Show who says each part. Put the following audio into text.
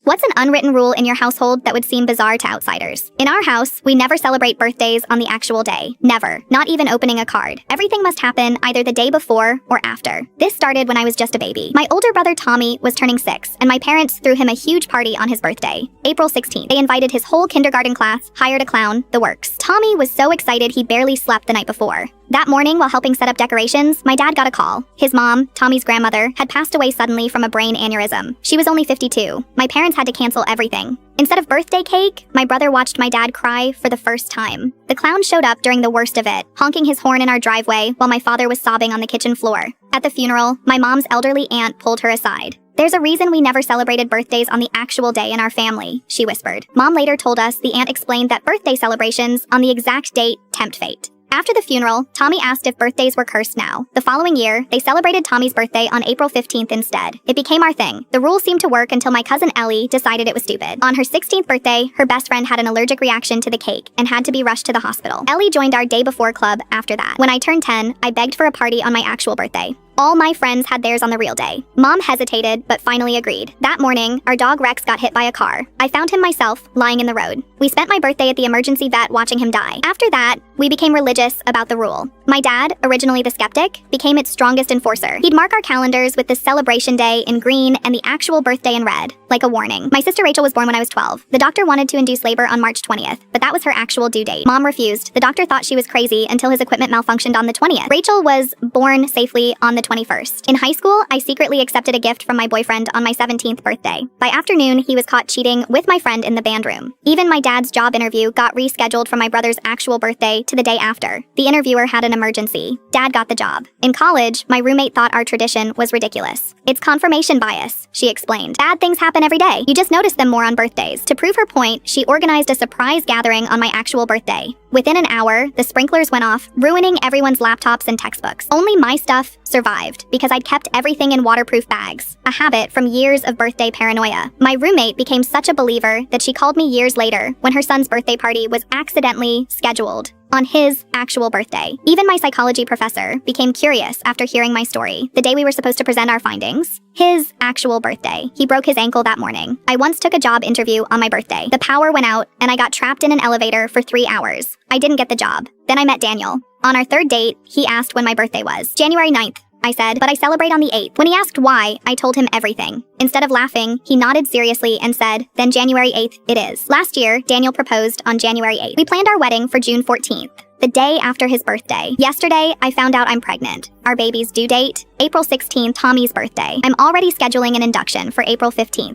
Speaker 1: What's an unwritten rule in your household that would seem bizarre to outsiders? In our house, we never celebrate birthdays on the actual day. Never. Not even opening a card. Everything must happen either the day before or after. This started when I was just a baby. My older brother Tommy was turning 6, and my parents threw him a huge party on his birthday. April 16th. They invited his whole kindergarten class, hired a clown, the works. Tommy was so excited he barely slept the night before. That morning, while helping set up decorations, my dad got a call. His mom, Tommy's grandmother, had passed away suddenly from a brain aneurysm. She was only 52. My parents had to cancel everything. Instead of birthday cake, my brother watched my dad cry for the first time. The clown showed up during the worst of it, honking his horn in our driveway while my father was sobbing on the kitchen floor. At the funeral, my mom's elderly aunt pulled her aside. "There's a reason we never celebrated birthdays on the actual day in our family," she whispered. Mom later told us the aunt explained that birthday celebrations on the exact date tempt fate. After the funeral, Tommy asked if birthdays were cursed now. The following year, they celebrated Tommy's birthday on April 15th instead. It became our thing. The rule seemed to work until my cousin Ellie decided it was stupid. On her 16th birthday, her best friend had an allergic reaction to the cake and had to be rushed to the hospital. Ellie joined our day before club after that. When I turned 10, I begged for a party on my actual birthday. All my friends had theirs on the real day. Mom hesitated, but finally agreed. That morning, our dog Rex got hit by a car. I found him myself, lying in the road. We spent my birthday at the emergency vet watching him die. After that, we became religious about the rule. My dad, originally the skeptic, became its strongest enforcer. He'd mark our calendars with the celebration day in green and the actual birthday in red, like a warning. My sister Rachel was born when I was 12. The doctor wanted to induce labor on March 20th, but that was her actual due date. Mom refused. The doctor thought she was crazy until his equipment malfunctioned on the 20th. Rachel was born safely on the 21st. In high school, I secretly accepted a gift from my boyfriend on my 17th birthday. By afternoon, he was caught cheating with my friend in the band room. Even my dad's job interview got rescheduled from my brother's actual birthday to the day after. The interviewer had an emergency. Dad got the job. In college, my roommate thought our tradition was ridiculous. "It's confirmation bias," she explained. "Bad things happen every day. You just notice them more on birthdays." To prove her point, she organized a surprise gathering on my actual birthday. Within an hour, the sprinklers went off, ruining everyone's laptops and textbooks. Only my stuff survived because I'd kept everything in waterproof bags, a habit from years of birthday paranoia. My roommate became such a believer that she called me years later when her son's birthday party was accidentally scheduled on his actual birthday. Even my psychology professor became curious after hearing my story. The day we were supposed to present our findings, his actual birthday. He broke his ankle that morning. I once took a job interview on my birthday. The power went out and I got trapped in an elevator for 3 hours. I didn't get the job. Then I met Daniel. On our third date, he asked when my birthday was. January 9th. I said, but I celebrate on the 8th. When he asked why, I told him everything. Instead of laughing, he nodded seriously and said, then January 8th it is. Last year, Daniel proposed on January 8th. We planned our wedding for June 14th, the day after his birthday. Yesterday, I found out I'm pregnant. Our baby's due date, April 16th, Tommy's birthday. I'm already scheduling an induction for April 15th.